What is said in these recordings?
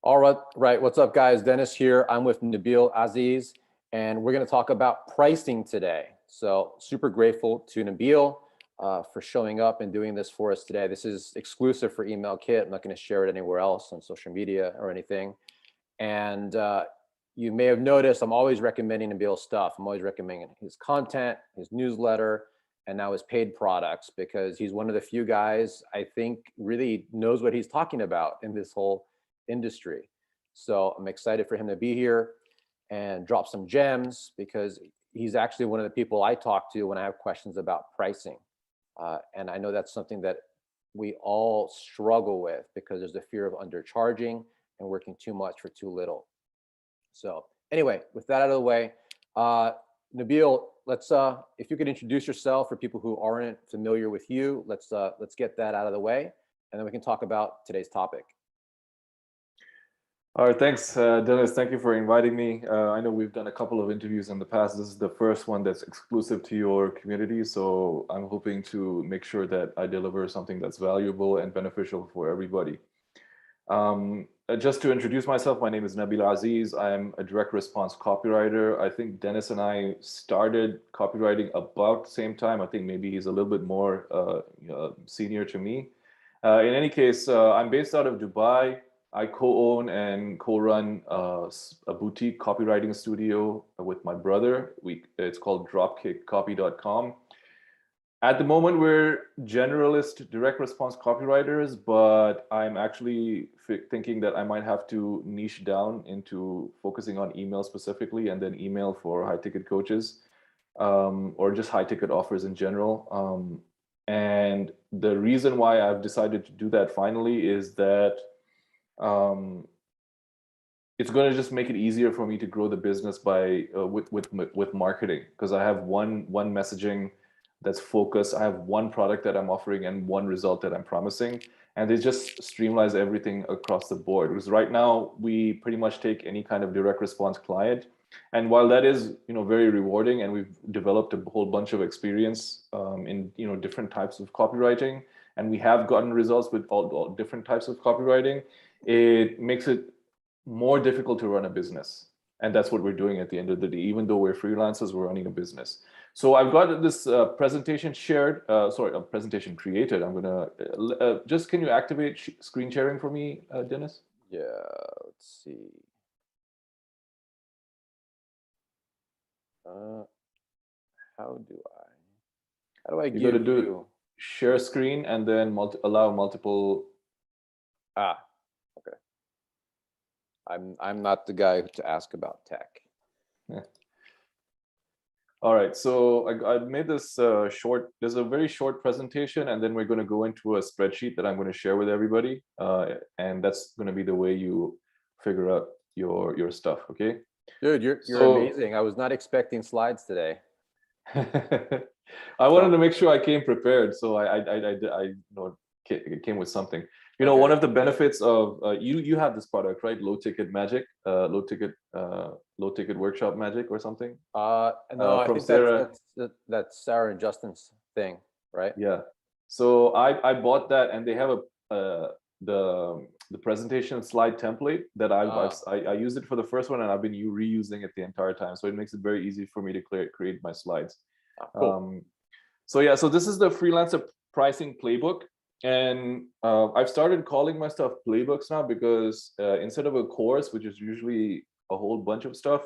All right. What's up, guys? Dennis here. I'm with Nabil Aziz, and we're going to talk about pricing today. So super grateful to Nabil for showing up and doing this for us today. This is exclusive for Email Kit. I'm not going to share it anywhere else on social media or anything. And you may have noticed I'm always recommending Nabil's stuff. I'm always recommending his content, his newsletter, and now his paid products, because he's one of the few guys I think really knows what he's talking about in this whole industry. So I'm excited for him to be here and drop some gems, because he's actually one of the people I talk to when I have questions about pricing. And I know that's something that we all struggle with, because there's the fear of undercharging and working too much for too little. So anyway, with that out of the way, Nabil, let's if you could introduce yourself for people who aren't familiar with you, let's get that out of the way, and then we can talk about today's topic. All right, thanks, Dennis. Thank you for inviting me. I know we've done a couple of interviews in the past. This is the first one that's exclusive to your community, so I'm hoping to make sure that I deliver something that's valuable and beneficial for everybody. Just to introduce myself, my name is Nabil Aziz. I'm a direct response copywriter. I think Dennis and I started copywriting about the same time. I think maybe he's a little bit more senior to me. In any case, I'm based out of Dubai. I co-own and co-run a boutique copywriting studio with my brother. It's called dropkickcopy.com. At the moment, we're generalist direct response copywriters, but I'm actually thinking that I might have to niche down into focusing on email specifically, and then email for high ticket coaches, or just high ticket offers in general. And the reason why I've decided to do that finally is that it's going to just make it easier for me to grow the business by with marketing, because I have one messaging that's focused. I have one product that I'm offering and one result that I'm promising, and it just streamlines everything across the board. Because right now we pretty much take any kind of direct response client, and while that is very rewarding, and we've developed a whole bunch of experience in different types of copywriting, and we have gotten results with all different types of copywriting, it makes it more difficult to run a business. And that's what we're doing at the end of the day. Even though we're freelancers, we're running a business. So I've got this presentation shared, a presentation created. I'm gonna, can you activate screen sharing for me, Dennis? Yeah, let's see. How do I You got to give do you? share screen and then allow multiple. Okay. I'm not the guy to ask about tech. Yeah. All right, so I made this short, there's a very short presentation, and then we're going to go into a spreadsheet that I'm going to share with everybody. And that's going to be the way you figure out your stuff, okay? Dude, you're amazing. I was not expecting slides today. I wanted to make sure I came prepared, so I came with something. Okay. One of the benefits of you have this product, right? Low ticket magic, low ticket workshop magic or something. No, I think Sarah. that's Sarah and Justin's thing, right? Yeah. So I bought that, and they have the presentation slide template that I used it for the first one, and I've been reusing it the entire time. So it makes it very easy for me to create my slides. Cool. So yeah, so this is the freelancer pricing playbook, and I've started calling my stuff playbooks now, because instead of a course, which is usually a whole bunch of stuff,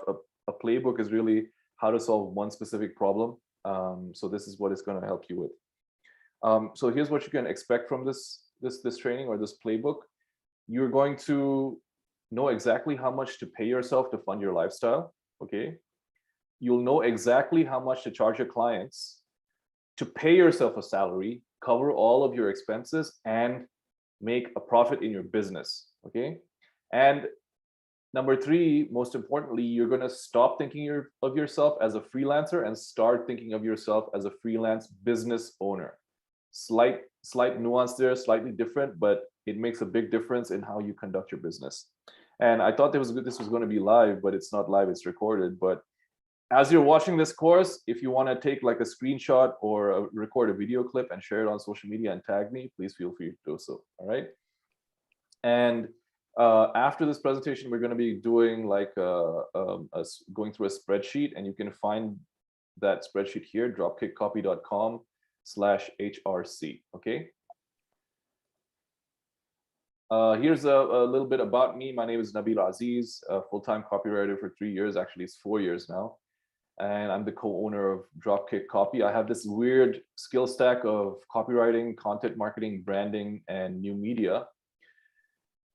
a playbook is really how to solve one specific problem. So this is what it's going to help you with. So here's what you can expect from this training or this playbook. You're going to know exactly how much to pay yourself to fund your lifestyle. Okay. You'll know exactly how much to charge your clients to pay yourself a salary, cover all of your expenses, and make a profit in your business. Okay. And number 3, most importantly, you're going to stop thinking of yourself as a freelancer and start thinking of yourself as a freelance business owner. Slight nuance there, slightly different, but it makes a big difference in how you conduct your business. And I thought this was going to be live, but it's not live, it's recorded. But as you're watching this course, if you want to take like a screenshot or record a video clip and share it on social media and tag me, please feel free to do so. All right. And After this presentation, we're going to be doing like going through a spreadsheet, and you can find that spreadsheet here, dropkickcopy.com/HRC. Okay. Here's a little bit about me. My name is Nabil Aziz, a full-time copywriter for 3 years. Actually, it's 4 years now. And I'm the co-owner of Dropkick Copy. I have this weird skill stack of copywriting, content marketing, branding, and new media.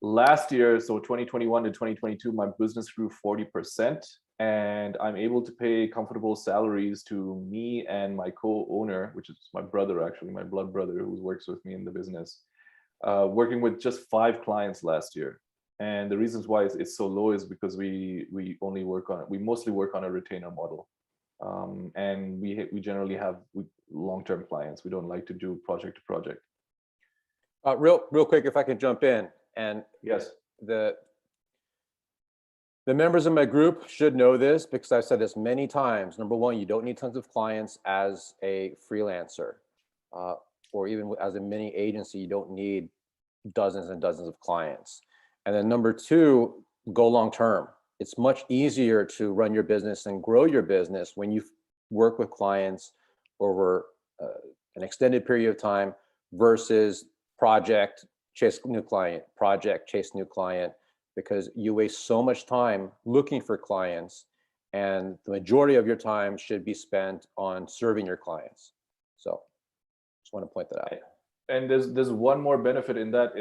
Last year, so 2021 to 2022, my business grew 40%, and I'm able to pay comfortable salaries to me and my co-owner, which is my brother, actually, my blood brother, who works with me in the business, working with just 5 clients last year. And the reasons why it's so low is because we mostly work on a retainer model, and we generally have long-term clients. We don't like to do project to project. Real quick, if I can jump in, and yes, the members of my group should know this because I've said this many times. Number one, you don't need tons of clients as a freelancer, or even as a mini agency. You don't need dozens and dozens of clients. And then number two, go long term. It's much easier to run your business and grow your business when you work with clients over an extended period of time versus project, chase new client, project, chase new client, because you waste so much time looking for clients, and the majority of your time should be spent on serving your clients. So just want to point that out. And there's one more benefit in that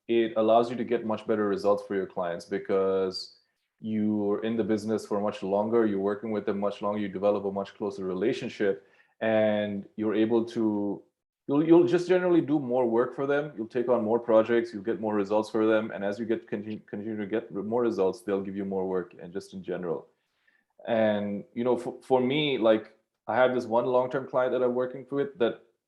it allows you to get much better results for your clients, because you're in the business for much longer, you're working with them much longer, you develop a much closer relationship, and you're able to, you'll just generally do more work for them, you'll take on more projects, you'll get more results for them, and as you continue to get more results, they'll give you more work, and just in general. And for me, like, I have this one long-term client that I'm working with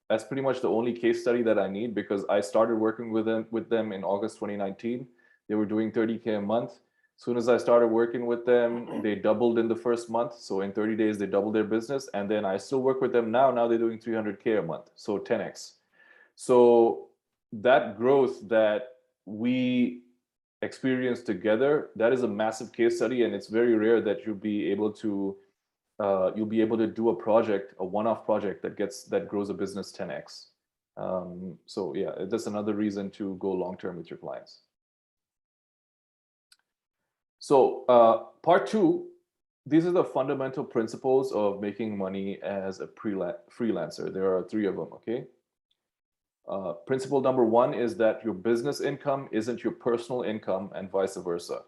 that's pretty much the only case study that I need, because I started working with them in August 2019. They were doing 30K a month. As soon as I started working with them, they doubled in the first month. So in 30 days, they doubled their business. And then I still work with them now. Now they're doing 300K a month. So 10X. So that growth that we experience together, that is a massive case study. And it's very rare that you'll be able to do a project, a one-off project that grows a business 10X. So yeah, that's another reason to go long-term with your clients. So part 2, these are the fundamental principles of making money as a freelancer. There are 3 of them, okay? Principle number 1 is that your business income isn't your personal income, and vice versa.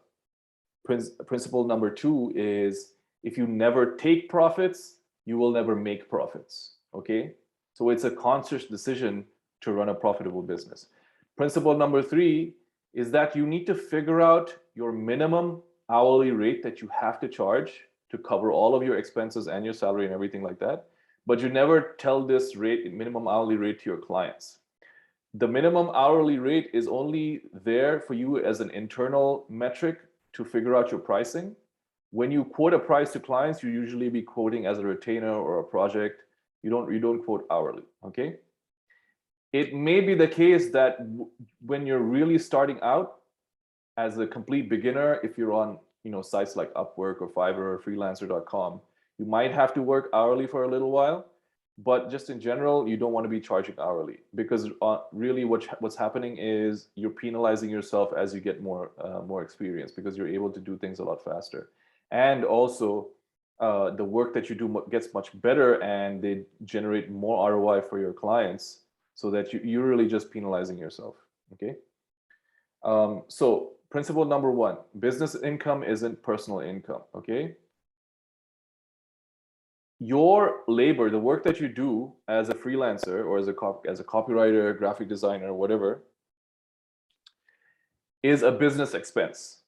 Principle number 2 is, if you never take profits, you will never make profits, okay? So it's a conscious decision to run a profitable business. Principle number 3 is that you need to figure out your minimum hourly rate that you have to charge to cover all of your expenses and your salary and everything like that. But you never tell this minimum hourly rate to your clients. The minimum hourly rate is only there for you as an internal metric to figure out your pricing. When you quote a price to clients, you usually be quoting as a retainer or a project. You don't quote hourly, okay? It may be the case that when you're really starting out as a complete beginner, if you're on sites like Upwork or Fiverr or freelancer.com, you might have to work hourly for a little while. But just in general, you don't want to be charging hourly, because really what's happening is you're penalizing yourself as you get more experience, because you're able to do things a lot faster. And also, the work that you do gets much better, and they generate more ROI for your clients, so that you're really just penalizing yourself, okay? So principle number 1, business income isn't personal income, okay? Your labor, the work that you do as a freelancer or as a copywriter, graphic designer, whatever, is a business expense.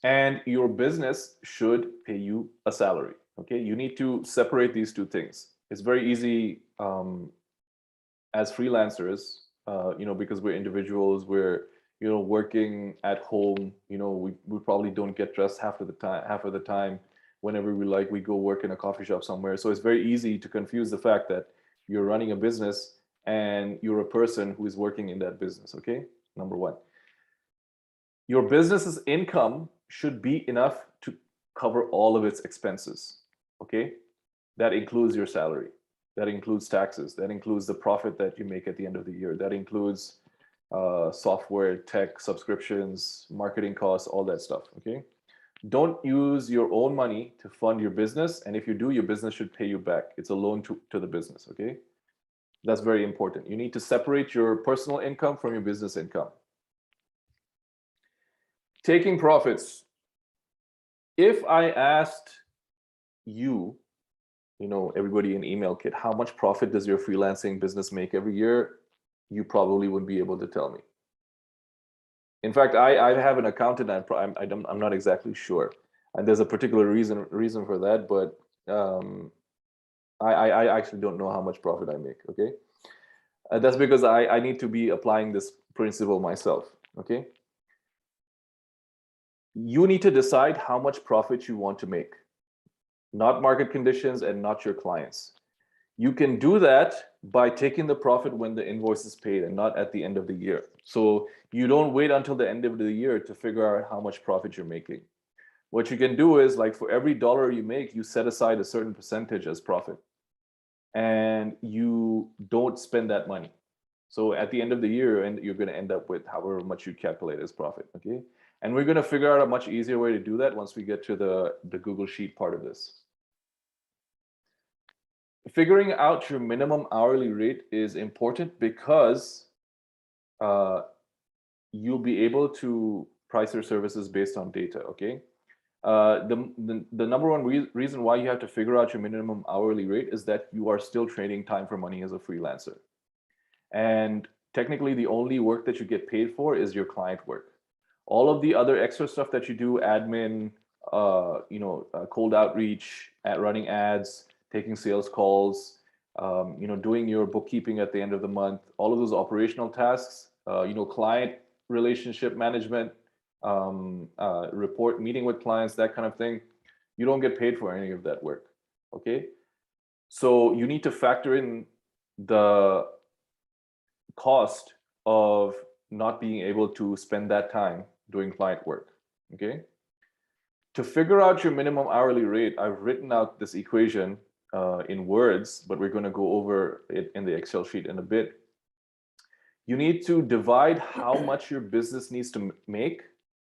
And your business should pay you a salary, okay? You need to separate these 2 things. It's very easy as freelancers, because we're individuals, we're working at home, we probably don't get dressed half of the time. Whenever we go work in a coffee shop somewhere. So it's very easy to confuse the fact that you're running a business and you're a person who is working in that business, okay? Number 1. your business's income should be enough to cover all of its expenses. Okay, that includes your salary, that includes taxes, that includes the profit that you make at the end of the year, that includes software, tech, subscriptions, marketing costs, all that stuff. Okay, don't use your own money to fund your business, and if you do, your business should pay you back. It's a loan to the business. Okay, that's very important. You need to separate your personal income from your business income. Taking profits. If I asked you, everybody in email kit, how much profit does your freelancing business make every year? You probably wouldn't be able to tell me. In fact, I have an accountant, and I'm not exactly sure, and there's a particular reason for that, but I actually don't know how much profit I make. Okay, that's because I need to be applying this principle myself. Okay, you need to decide how much profit you want to make, not market conditions and not your clients. You can do that by taking the profit when the invoice is paid and not at the end of the year. So you don't wait until the end of the year to figure out how much profit you're making. What you can do is, like, for every dollar you make, you set aside a certain percentage as profit, and you don't spend that money. So at the end of the year, and you're going to end up with however much you calculate as profit. Okay, and we're going to figure out a much easier way to do that once we get to the Google Sheet part of this. Figuring out your minimum hourly rate is important because you'll be able to price your services based on data. Okay, the number one reason why you have to figure out your minimum hourly rate is that you are still trading time for money as a freelancer, and technically the only work that you get paid for is your client work. All of the other extra stuff that you do, admin, cold outreach, running ads, taking sales calls, doing your bookkeeping at the end of the month, all of those operational tasks, client relationship management, meeting with clients, that kind of thing, you don't get paid for any of that work. Okay, so you need to factor in the cost of not being able to spend that time doing client work. Okay, to figure out your minimum hourly rate, I've written out this equation in words, but we're going to go over it in the Excel sheet in a bit. You need to divide how much your business needs to make,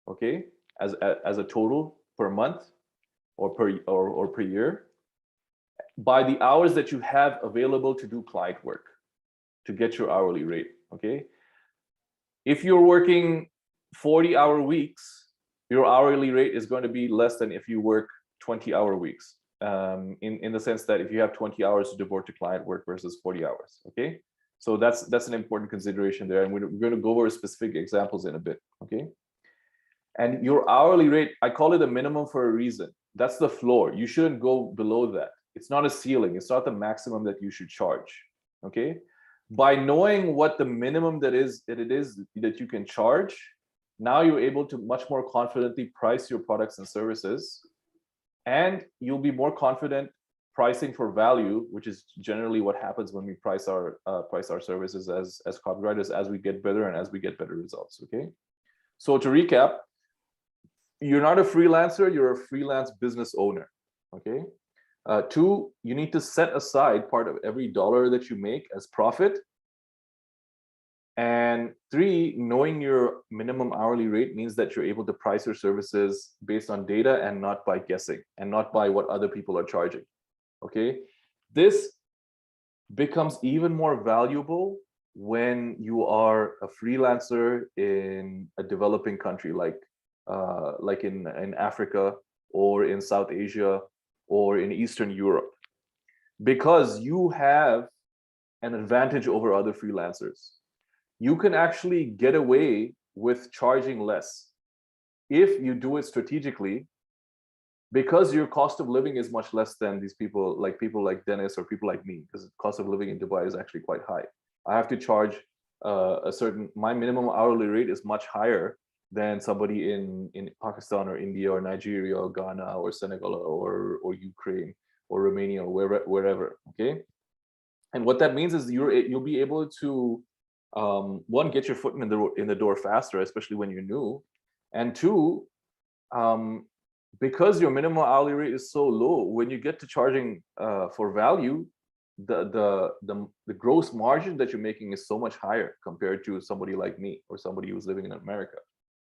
okay, as a total per month or per year, by the hours that you have available to do client work to get your hourly rate. Okay, if you're working 40-hour weeks, your hourly rate is going to be less than if you work 20-hour weeks. In the sense that if you have 20 hours to devote to client work versus 40 hours. Okay, so that's an important consideration there, and we're going to go over specific examples in a bit. Okay, and your hourly rate, I call it a minimum for a reason. That's the floor. You shouldn't go below that. It's not a ceiling. It's not the maximum that you should charge. Okay, by knowing what the minimum that it is that you can charge, now you're able to much more confidently price your products and services. And you'll be more confident pricing for value, which is generally what happens when we price our services as copywriters, as we get better and as we get better results. Okay, so to recap, you're not a freelancer, you're a freelance business owner. Okay, 2, you need to set aside part of every dollar that you make as profit. And 3, knowing your minimum hourly rate means that you're able to price your services based on data and not by guessing and not by what other people are charging. Okay, this becomes even more valuable when you are a freelancer in a developing country like in Africa or in South Asia or in Eastern Europe, because you have an advantage over other freelancers. You can actually get away with charging less if you do it strategically, because your cost of living is much less than these people like Dennis or people like me, because the cost of living in Dubai is actually quite high. I have to charge my minimum hourly rate is much higher than somebody in Pakistan or India or Nigeria or Ghana or Senegal or Ukraine or Romania or wherever. Okay, and what that means is you'll be able to one, get your foot in the door faster, especially when you're new, And two, because your minimum hourly rate is so low, when you get to charging for value, the gross margin that you're making is so much higher compared to somebody like me or somebody who's living in America.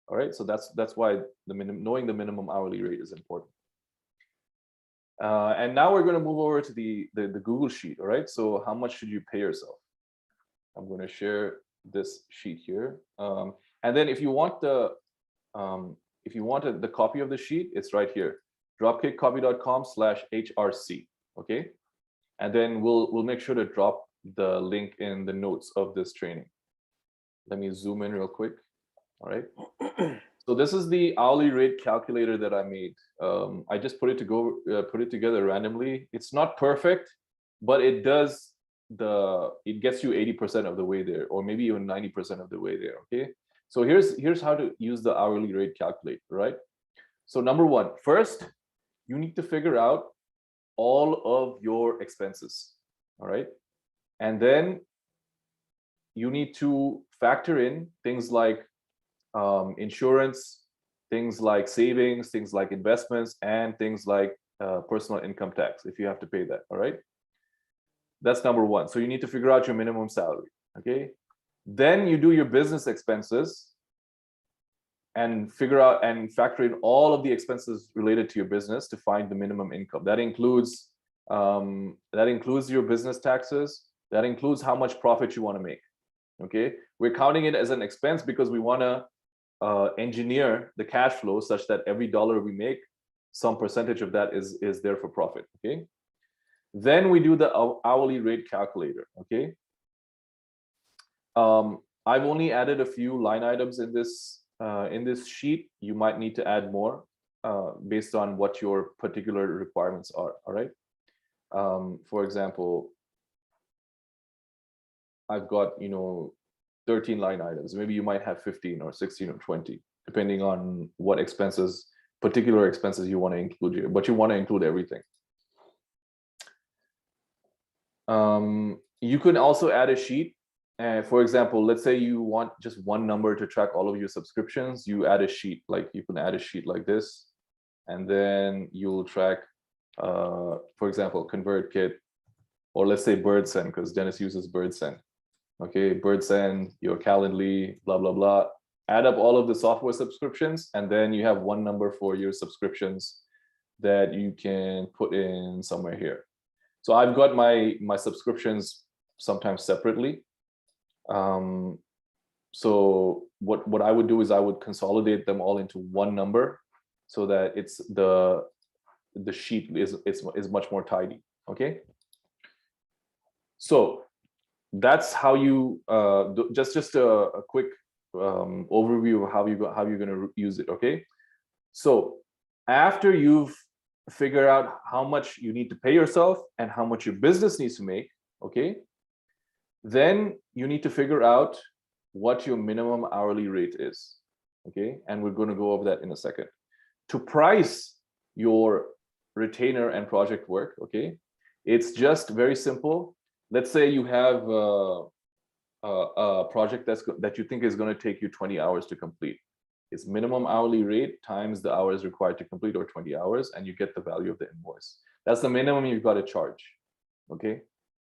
All right, so that's why knowing the minimum hourly rate is important. And now we're going to move over to the Google sheet. All right, so how much should you pay yourself? I'm going to share this sheet here, and then if you want the copy of the sheet, it's right here, dropkickcopy.com/HRC. Okay, and then we'll make sure to drop the link in the notes of this training. Let me zoom in real quick. All right. So this is the hourly rate calculator that I made. I just put it together randomly. It's not perfect, but it gets you 80% of the way there, or maybe even 90% of the way there. Okay. So here's how to use the hourly rate calculator, right? So number one, first, you need to figure out all of your expenses. All right. And then you need to factor in things like insurance, things like savings, things like investments, and things like personal income tax, if you have to pay that. All right. That's number one. So you need to figure out your minimum salary. Okay. Then you do your business expenses and figure out and factor in all of the expenses related to your business to find the minimum income. That includes your business taxes. That includes how much profit you want to make. Okay. We're counting it as an expense because we want to engineer the cash flow such that every dollar we make, some percentage of that is there for profit. Okay. Then we do the hourly rate calculator. Okay. I've only added a few line items in this sheet. You might need to add more based on what your particular requirements are. All right. For example, I've got 13 line items. Maybe you might have 15 or 16 or 20, depending on what particular expenses you want to include here, but you want to include everything. You can also add a sheet. For example, let's say you want just one number to track all of your subscriptions. You add a sheet, like you can add a sheet like this, and then you'll track, for example, ConvertKit, or let's say BirdSend, because Dennis uses BirdSend. Okay, BirdSend, your Calendly, blah, blah, blah. Add up all of the software subscriptions, and then you have one number for your subscriptions that you can put in somewhere here. So I've got my subscriptions sometimes separately. So what I would do is I would consolidate them all into one number so that it's the sheet is much more tidy. Okay. So that's how you just a quick overview of how you're going to use it. Okay. So after you've figured out how much you need to pay yourself and how much your business needs to make, okay, then you need to figure out what your minimum hourly rate is. Okay, and we're going to go over that in a second. To price your retainer and project work, okay, it's just very simple. Let's say you have a project that you think is going to take you 20 hours to complete. It's minimum hourly rate times the hours required to complete, or 20 hours, and you get the value of the invoice. That's the minimum you've got to charge. Okay,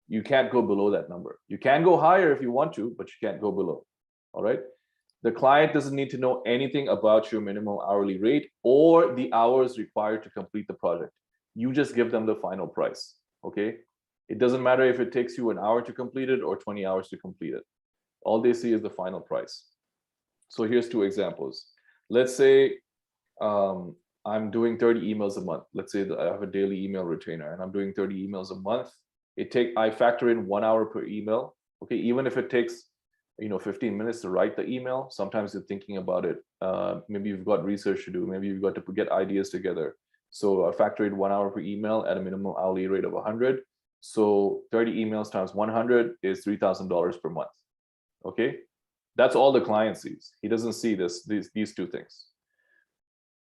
you can't go below that number. You can go higher if you want to, but you can't go below. All right. The client doesn't need to know anything about your minimum hourly rate or the hours required to complete the project. You just give them the final price. Okay. It doesn't matter if it takes you an hour to complete it or 20 hours to complete it. All they see is the final price. So here's two examples. Let's say I'm doing 30 emails a month. Let's say that I have a daily email retainer and I'm doing 30 emails a month. I factor in 1 hour per email. Okay, even if it takes 15 minutes to write the email, sometimes you're thinking about it. Maybe you've got research to do. Maybe you've got to get ideas together. So I factor in 1 hour per email at a minimum hourly rate of 100. So 30 emails times 100 is $3,000 per month. Okay, that's all the client sees. He doesn't see these two things.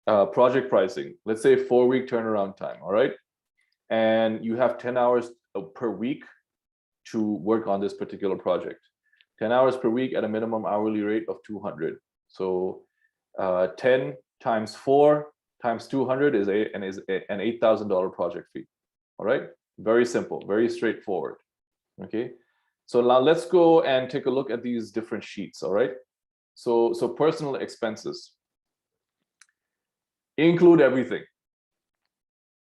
Project pricing. Let's say 4-week turnaround time. All right, and you have 10 hours per week to work on this particular project. 10 hours per week at a minimum hourly rate of 200. So 10 times 4 times 200 is an $8,000 project fee. All right, very simple, very straightforward. Okay, so now let's go and take a look at these different sheets. All right, so personal expenses, include everything.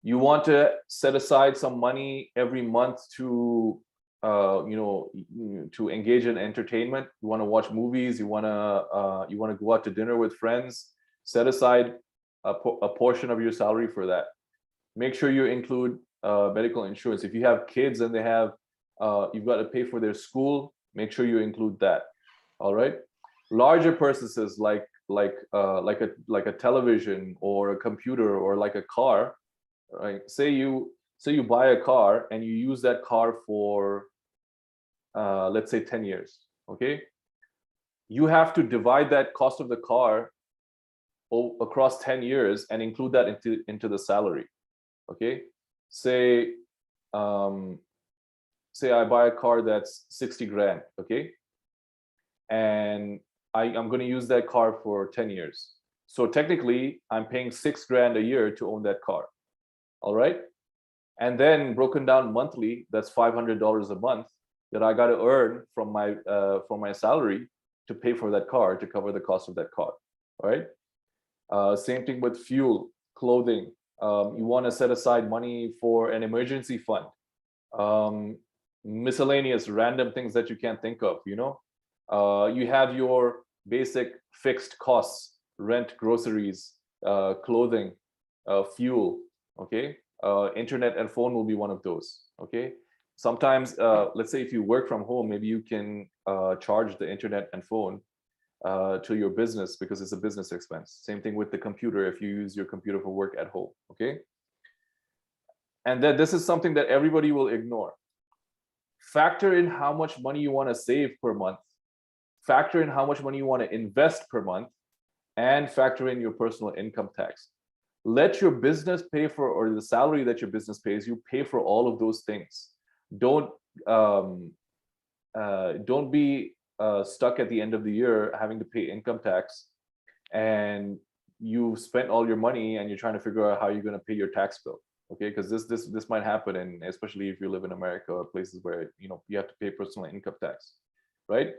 You want to set aside some money every month to to engage in entertainment. You want to watch movies, you want to go out to dinner with friends. Set aside a portion of your salary for that. Make sure you include medical insurance. If you have kids and they have you've got to pay for their school, make sure you include that. All right, larger purchases like a television or a computer or like a car, right? Say you buy a car and you use that car for let's say 10 years. Okay, you have to divide that cost of the car across 10 years and include that into the salary. Okay, say I buy a car that's 60 grand. Okay, and I'm going to use that car for 10 years. So technically I'm paying 6 grand a year to own that car. All right, and then broken down monthly, that's $500 a month that I got to earn from my salary to pay for that car, to cover the cost of that car. All right, same thing with fuel, clothing. You want to set aside money for an emergency fund, miscellaneous random things that you can't think of. You have your basic fixed costs: rent, groceries, clothing, fuel. Okay, internet and phone will be one of those. Okay, sometimes let's say if you work from home, maybe you can charge the internet and phone to your business because it's a business expense. Same thing with the computer if you use your computer for work at home. Okay, and then this is something that everybody will ignore. Factor in how much money you want to save per month, factor in how much money you want to invest per month, and factor in your personal income tax. Let your business pay for, or the salary that your business pays you, pay for all of those things. Don't be stuck at the end of the year having to pay income tax and you've spent all your money and you're trying to figure out how you're going to pay your tax bill. Okay, because this might happen, and especially if you live in America or places where you have to pay personal income tax, right?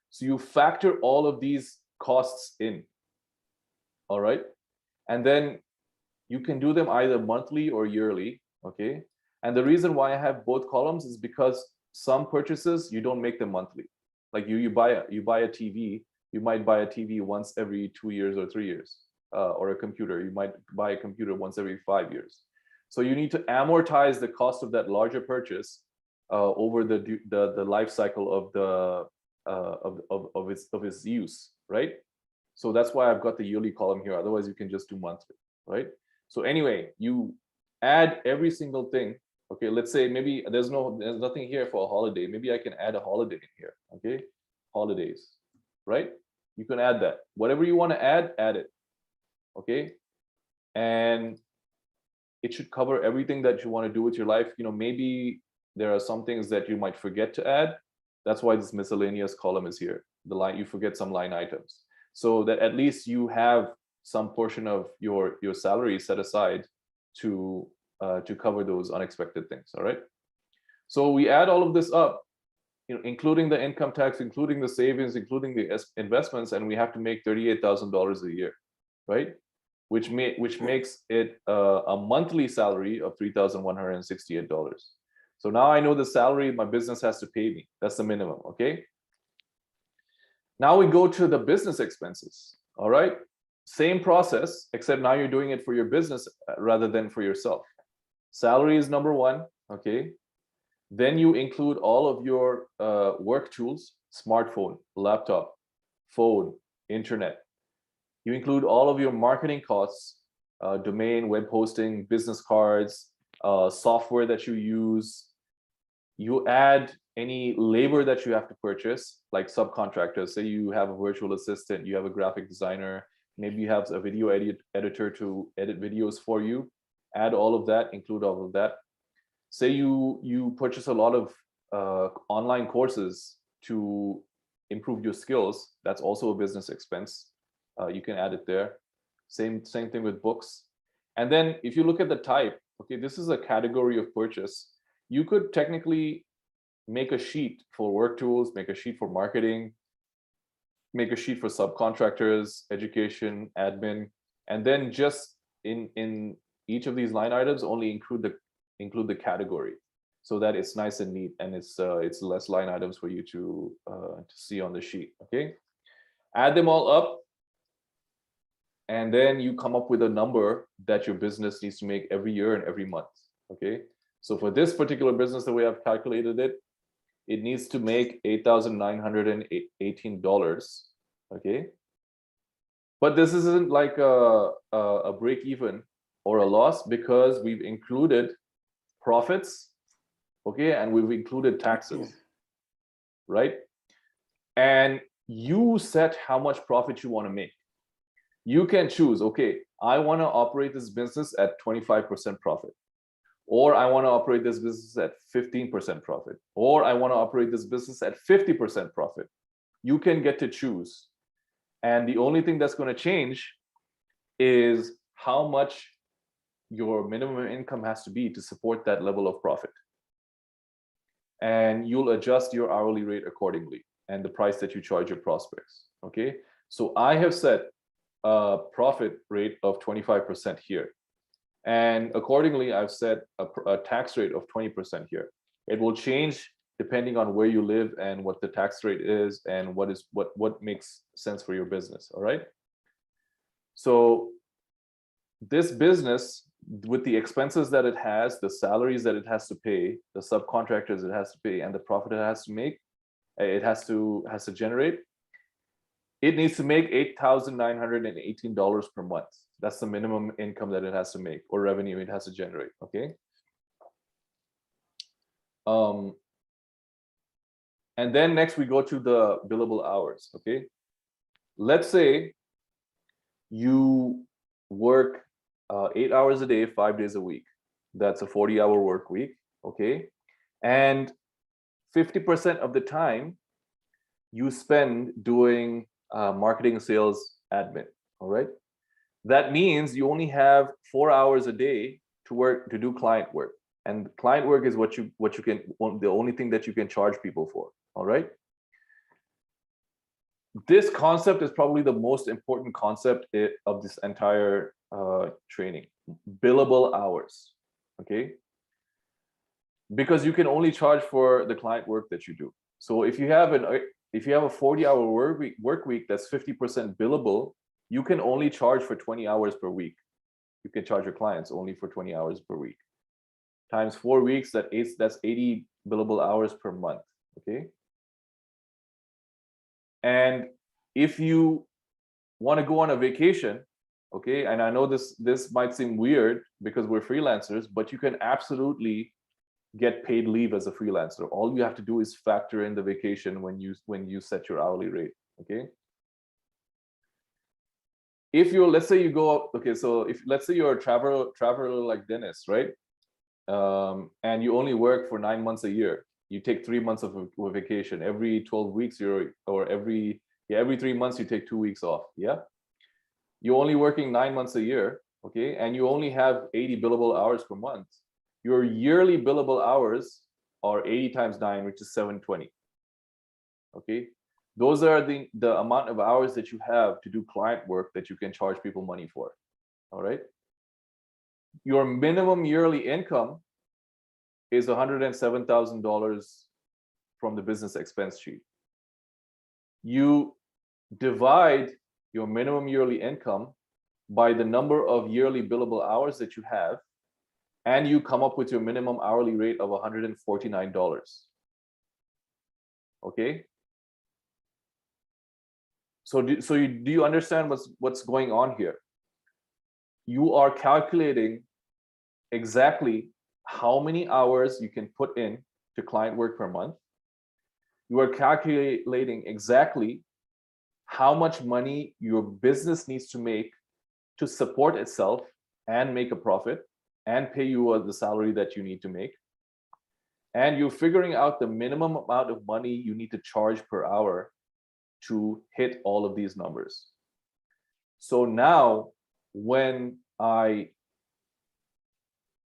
So you factor all of these costs in. All right, and then you can do them either monthly or yearly. Okay, and the reason why I have both columns is because some purchases you don't make them monthly. Like you buy a TV, you might buy a TV once every 2 years or 3 years, or a computer, you might buy a computer once every 5 years. So you need to amortize the cost of that larger purchase over the life cycle of its use, right? So that's why I've got the yearly column here. Otherwise, you can just do monthly, right? So anyway, you add every single thing. Okay, let's say maybe there's nothing here for a holiday. Maybe I can add a holiday in here. Okay, holidays, right? You can add that. Whatever you want to add it. Okay, and it should cover everything that you want to do with your life. Maybe there are some things that you might forget to add. That's why this miscellaneous column is here. You forget some line items, so that at least you have some portion of your salary set aside to cover those unexpected things. All right, so we add all of this up, including the income tax, including the savings, including the investments, and we have to make $38,000 a year, right? Which makes it a monthly salary of $3,168. So now I know the salary my business has to pay me. That's the minimum. Okay, now we go to the business expenses. All right, same process, except now you're doing it for your business rather than for yourself. Salary is number one. Okay, then you include all of your work tools: smartphone, laptop, phone, internet. You include all of your marketing costs, domain, web hosting, business cards, software that you use. You add any labor that you have to purchase, like subcontractors. Say you have a virtual assistant, you have a graphic designer, maybe you have a video editor to edit videos for you. Add all of that, include all of that. Say you purchase a lot of online courses to improve your skills. That's also a business expense. you can add it there. Same thing with books. And then if you look at the type, okay, this is a category of purchase. You could technically make a sheet for work tools, make a sheet for marketing, make a sheet for subcontractors, education, admin, and then just in each of these line items only include the category, so that it's nice and neat and it's less line items for you to see on the sheet. Okay, add them all up, and then you come up with a number that your business needs to make every year and every month. Okay, so for this particular business, the way I've calculated it, it needs to make $8,918. Okay, but this isn't like a break even or a loss, because we've included profits, okay, and we've included taxes, right? And you set how much profit you want to make. You can choose, okay, I want to operate this business at 25% profit, or I want to operate this business at 15% profit, or I want to operate this business at 50% profit. You can get to choose. And the only thing that's going to change is how much your minimum income has to be to support that level of profit. And you'll adjust your hourly rate accordingly and the price that you charge your prospects. Okay, so I have set a profit rate of 25% here. And accordingly, I've set a tax rate of 20% here. It will change depending on where you live and what the tax rate is and what makes sense for your business. All right. So this business, with the expenses that it has, the salaries that it has to pay, the subcontractors it has to pay, and the profit it has to make, it has to generate, it needs to make $8,918 per month. That's the minimum income that it has to make, or revenue it has to generate. Okay. And then next we go to the billable hours. Okay. Let's say you work 8 hours a day, 5 days a week. That's a 40-hour work week. Okay. And 50% of the time you spend doing marketing, sales, admin. All right. That means you only have 4 hours a day to do client work. And client work is what you can, the only thing that you can charge people for. All right. This concept is probably the most important concept of this entire training: billable hours. Okay. Because you can only charge for the client work that you do. So if you have a 40-hour work week that's 50% billable, you can only charge for 20 hours per week. You can charge your clients only for 20 hours per week. Times 4 weeks, that's 80 billable hours per month. Okay. And if you want to go on a vacation, okay, and I know this might seem weird because we're freelancers, but you can absolutely get paid leave as a freelancer. All you have to do is factor in the vacation when you set your hourly rate. Okay. If you're, let's say you go, okay, so if let's say you're a traveler like Dennis, right? And you only work for 9 months a year. You take 3 months of a vacation every 12 weeks, every 3 months you take 2 weeks off. Yeah. You're only working 9 months a year. Okay. And you only have 80 billable hours per month. Your yearly billable hours are 80 times 9, which is 720. Okay. Those are the amount of hours that you have to do client work that you can charge people money for. All right. Your minimum yearly income is $107,000 from the business expense sheet. You divide your minimum yearly income by the number of yearly billable hours that you have, and you come up with your minimum hourly rate of $149. Okay. So do you understand what's going on here? You are calculating exactly how many hours you can put in to client work per month. You are calculating exactly how much money your business needs to make to support itself and make a profit and pay you the salary that you need to make. And you're figuring out the minimum amount of money you need to charge per hour to hit all of these numbers. So now when I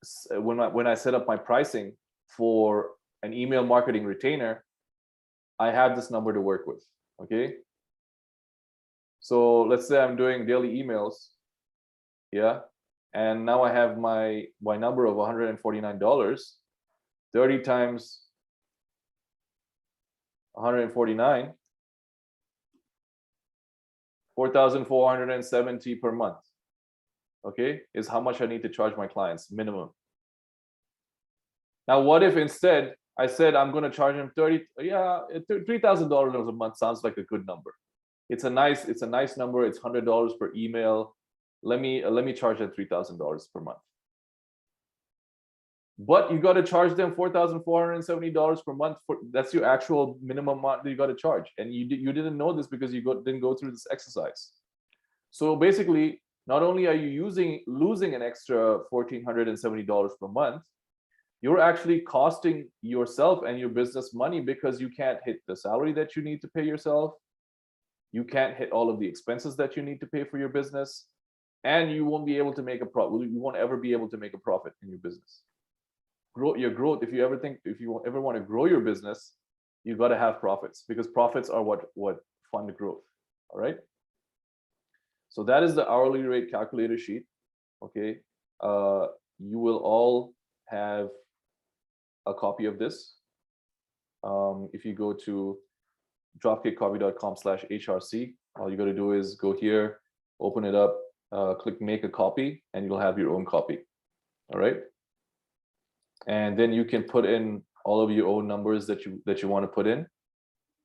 set up my pricing for an email marketing retainer, I have this number to work with. Okay. So let's say I'm doing daily emails. Yeah. And now I have my number of $149, 30 times 149, 4,470 per month. Okay, is how much I need to charge my clients minimum. Now, what if instead I said I'm going to charge them $3,000 a month? Sounds like a good number. It's a nice number. It's $100 per email. Let me charge them $3,000 per month. But you got to charge them $4,470 per month. That's your actual minimum amount that you got to charge, and you didn't know this because you didn't go through this exercise. So basically, not only are you losing an extra $1,470 per month, you're actually costing yourself and your business money because you can't hit the salary that you need to pay yourself. You can't hit all of the expenses that you need to pay for your business, and you won't be able to make a profit. You won't ever be able to make a profit in your business. Growth. If you ever want to grow your business, you got to have profits, because profits are what fund growth. All right. So that is the hourly rate calculator sheet. Okay. You will all have a copy of this. If you go to dropkickcopy.com/HRC, all you got to do is go here, open it up, click make a copy, and you'll have your own copy. All right. And then you can put in all of your own numbers that you want to put in,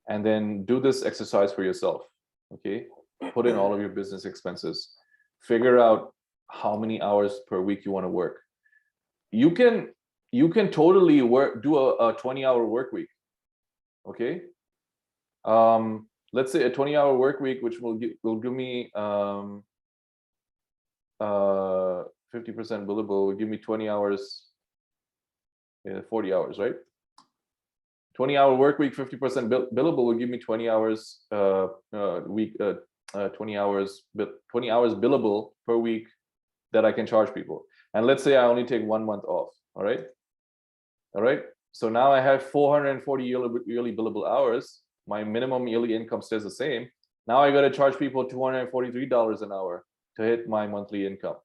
and then do this exercise for yourself. Okay. Put in all of your business expenses. Figure out how many hours per week you want to work. You can totally do a 20-hour work week. Okay. Let's say a 20-hour work week, which will give me 50% billable, will give me 20 hours, 40 hours, right? 20-hour work week, 50% billable will give me 20 hours week, 20 hours billable per week that I can charge people. And let's say I only take 1 month off. All right. So now I have 440 yearly billable hours. My minimum yearly income stays the same. Now I got to charge people $243 an hour to hit my monthly income,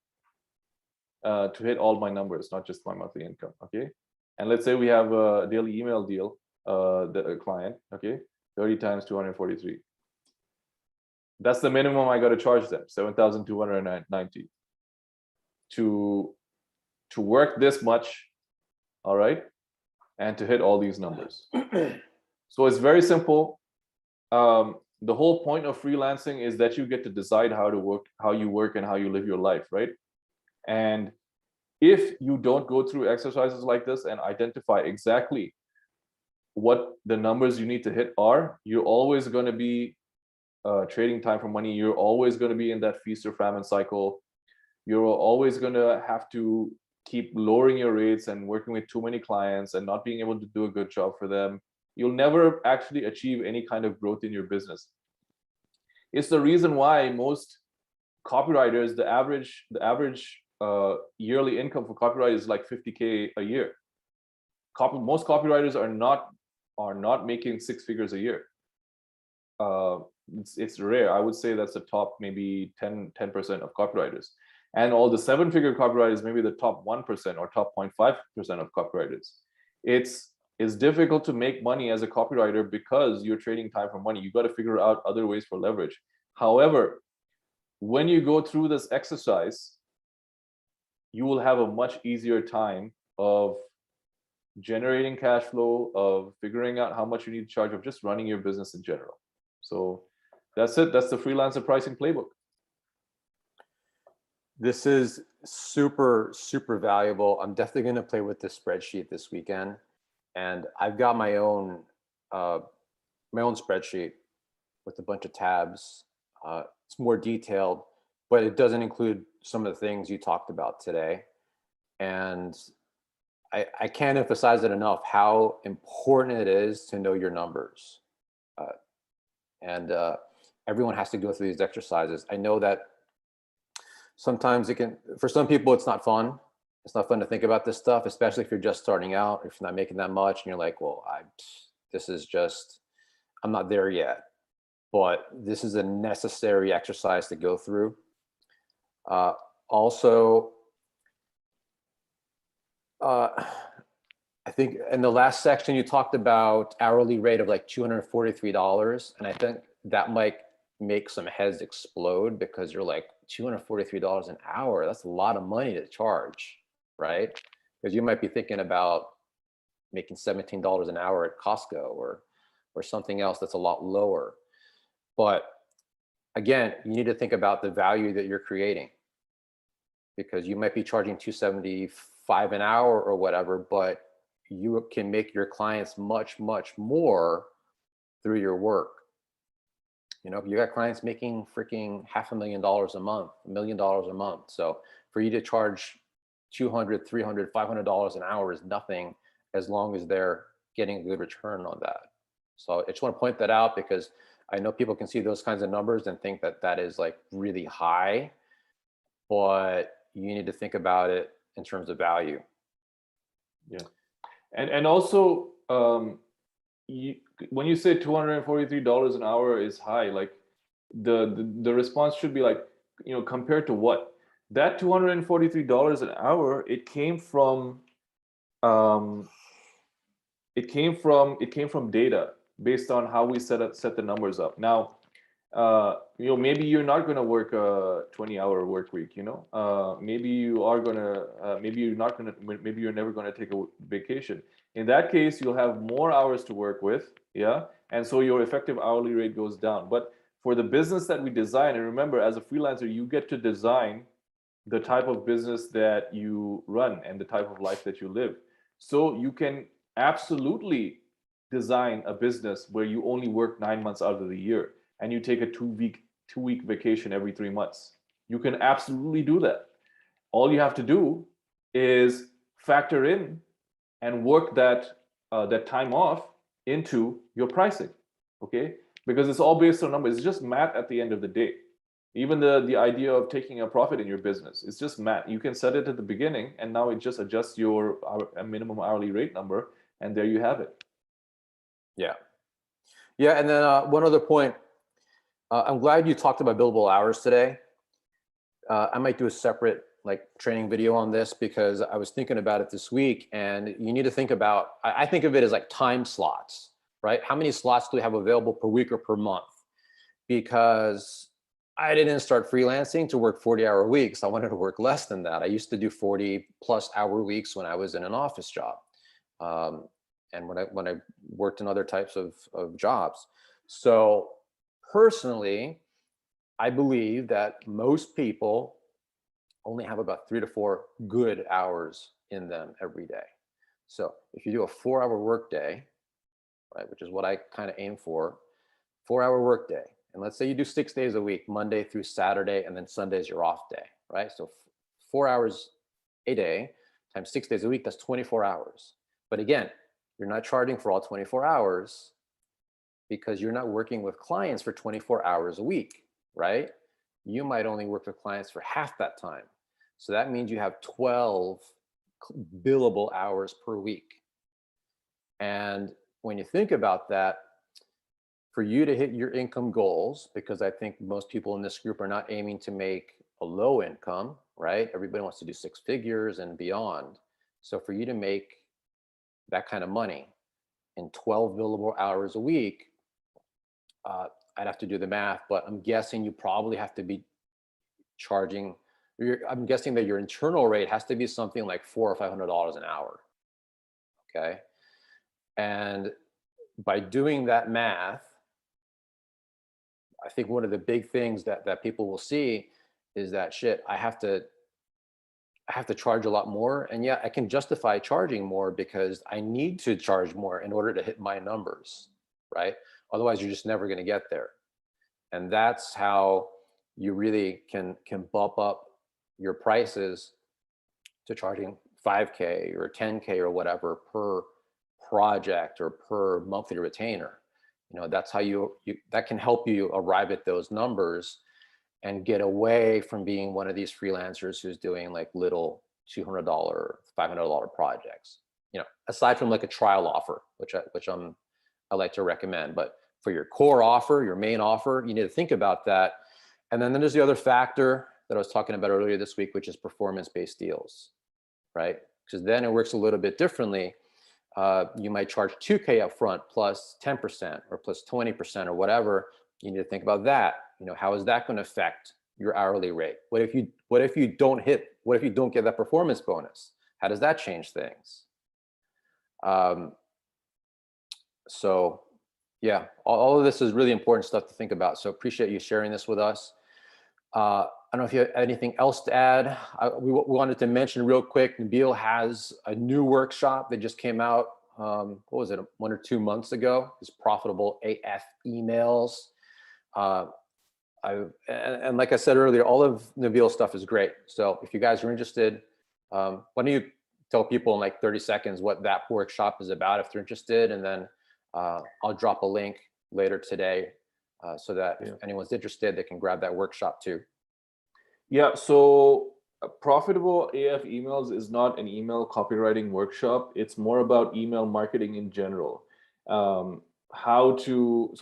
to hit all my numbers, not just my monthly income. Okay. And let's say we have a daily email deal, the client. Okay. 30 times 243. That's the minimum I got to charge them, 7,290 to work this much. All right. And to hit all these numbers. So it's very simple. The whole point of freelancing is that you get to decide how you work and how you live your life, right? And if you don't go through exercises like this and identify exactly what the numbers you need to hit are, you're always going to be trading time for money. You're always going to be in that feast or famine cycle. You're always going to have to keep lowering your rates and working with too many clients and not being able to do a good job for them. You'll never actually achieve any kind of growth in your business. It's the reason why most copywriters, the average yearly income for copywriters is like 50K a year. Most copywriters are not making 6 figures a year. It's rare. I would say that's the top maybe 10% of copywriters. And all the 7-figure copywriters, maybe the top 1% or top 0.5% of copywriters. It's difficult to make money as a copywriter because you're trading time for money. You got to figure out other ways for leverage. However, when you go through this exercise, you will have a much easier time of generating cash flow, of figuring out how much you need to charge, of just running your business in general. So that's it. That's the freelancer pricing playbook. This is super, super valuable. I'm definitely going to play with this spreadsheet this weekend. And I've got my own spreadsheet with a bunch of tabs. It's more detailed, but it doesn't include some of the things you talked about today. And I can't emphasize it enough how important it is to know your numbers. And everyone has to go through these exercises. I know that sometimes it can, for some people, it's not fun. It's not fun to think about this stuff, especially if you're just starting out, if you're not making that much and you're like, well, this is just, I'm not there yet. But this is a necessary exercise to go through. Also, I think in the last section you talked about hourly rate of like $243, and I think that might make some heads explode because you're like, $243 an hour, that's a lot of money to charge, right? Because you might be thinking about making $17 an hour at Costco or something else that's a lot lower. But again, you need to think about the value that you're creating, because you might be charging $275 an hour or whatever, but you can make your clients much, much more through your work. You know, you got clients making freaking $500,000 a month, $1 million a month. So for you to charge $200, $300, $500 an hour is nothing, as long as they're getting a good return on that. So I just want to point that out, because I know people can see those kinds of numbers and think that that is like really high, but you need to think about it in terms of value. Yeah. And also, when you say $243 an hour is high, like the response should be like, you know, compared to what? That $243 an hour, it came from data based on how we set the numbers up. Now, you know, maybe you're not going to work a 20-hour work week, you know, maybe you are going to, maybe you're not going to, maybe you're never going to take a vacation. In that case, you'll have more hours to work with. Yeah. And so your effective hourly rate goes down. But for the business that we design, and remember, as a freelancer, you get to design the type of business that you run and the type of life that you live. So you can absolutely design a business where you only work 9 months out of the year and you take a two-week vacation every 3 months. You can absolutely do that. All you have to do is factor in and work that time off into your pricing, okay? Because it's all based on numbers. It's just math at the end of the day. Even the idea of taking a profit in your business, it's just math. You can set it at the beginning, and now it just adjusts your minimum hourly rate number, and there you have it. Yeah. Yeah, and then one other point. I'm glad you talked about billable hours today. I might do a separate like training video on this, because I was thinking about it this week, and you need to think about, I think of it as like time slots, right? How many slots do we have available per week or per month? Because I didn't start freelancing to work 40-hour weeks. I wanted to work less than that. I used to do 40+ hour weeks when I was in an office job. And when I worked in other types of jobs. So personally, I believe that most people only have about 3 to 4 good hours in them every day. So if you do a 4-hour workday, right, which is what I kind of aim for, 4-hour workday, and let's say you do 6 days a week, Monday through Saturday, and then Sunday's your off day, right? So 4 hours a day times 6 days a week, that's 24 hours. But again, you're not charging for all 24 hours because you're not working with clients for 24 hours a week, right? You might only work with clients for half that time. So that means you have 12 billable hours per week. And when you think about that, for you to hit your income goals, because I think most people in this group are not aiming to make a low income, right? Everybody wants to do 6 figures and beyond. So for you to make that kind of money in 12 billable hours a week, I'd have to do the math, but I'm guessing you probably have to be charging, I'm guessing that your internal rate has to be something like $400 or $500 an hour, okay? And by doing that math, I think one of the big things that people will see is that, shit, I have to charge a lot more. And yeah, I can justify charging more because I need to charge more in order to hit my numbers, right? Otherwise, you're just never going to get there. And that's how you really can bump up your prices to charging 5K or 10K or whatever per project or per monthly retainer. You know, that's how that can help you arrive at those numbers. and get away from being one of these freelancers who's doing like little $200, $500 projects. You know, aside from like a trial offer, which I like to recommend. But for your core offer, your main offer, you need to think about that. And then there's the other factor that I was talking about earlier this week, which is performance-based deals, right? Because then it works a little bit differently. You might charge 2K upfront plus 10% or plus 20% or whatever. You need to think about that. You know, how is that going to affect your hourly rate? What if you don't get that performance bonus? How does that change things? So yeah, all of this is really important stuff to think about. So appreciate you sharing this with us. I don't know if you have anything else to add. We wanted to mention real quick, Nabil has a new workshop that just came out, what was it, 1 or 2 months ago? It's Profitable AF Emails. And like I said earlier, all of Nabil's stuff is great. So if you guys are interested, why don't you tell people in like 30 seconds what that workshop is about if they're interested, and then I'll drop a link later today so that if anyone's interested, they can grab that workshop too. Yeah, so Profitable AF Emails is not an email copywriting workshop. It's more about email marketing in general. So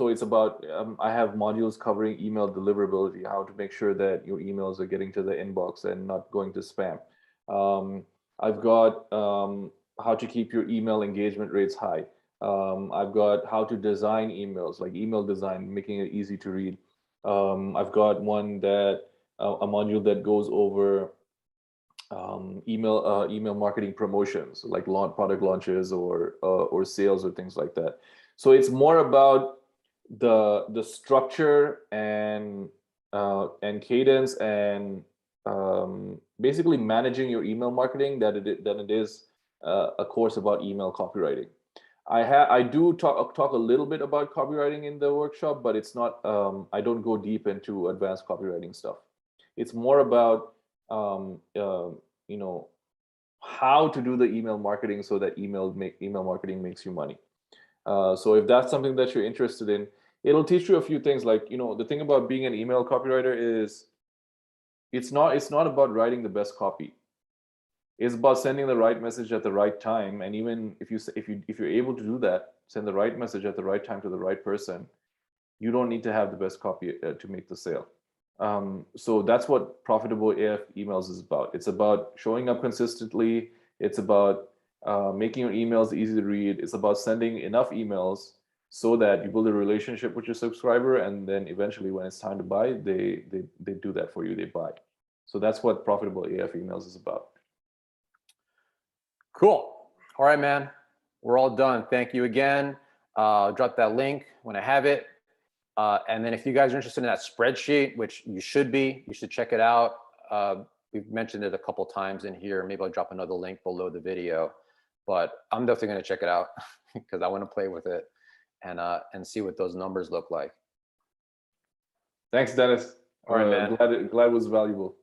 it's about, I have modules covering email deliverability, how to make sure that your emails are getting to the inbox and not going to spam. I've got how to keep your email engagement rates high. I've got how to design emails, like email design, making it easy to read. I've got one that a module that goes over email marketing promotions, like product launches or sales or things like that. So it's more about the structure and cadence and basically managing your email marketing than it is a course about email copywriting. I do talk a little bit about copywriting in the workshop, but it's not, I don't go deep into advanced copywriting stuff. It's more about, you know, how to do the email marketing so that email marketing makes you money. So if that's something that you're interested in, it'll teach you a few things. Like, you know, the thing about being an email copywriter is it's not about writing the best copy. It's about sending the right message at the right time. And even if you're able to do that, send the right message at the right time to the right person, you don't need to have the best copy to make the sale. So that's what Profitable AF Emails is about. It's about showing up consistently. It's about making your emails easy to read. It's about sending enough emails so that you build a relationship with your subscriber, and then eventually when it's time to buy, they do that for you, they buy. So that's what Profitable AF Emails is about. Cool. All right, man. We're all done. Thank you again. I'll drop that link when I have it. And then if you guys are interested in that spreadsheet, which you should check it out. We've mentioned it a couple times in here. Maybe I'll drop another link below the video, but I'm definitely going to check it out because I want to play with it and see what those numbers look like. Thanks, Dennis. All right, man. Glad it was valuable.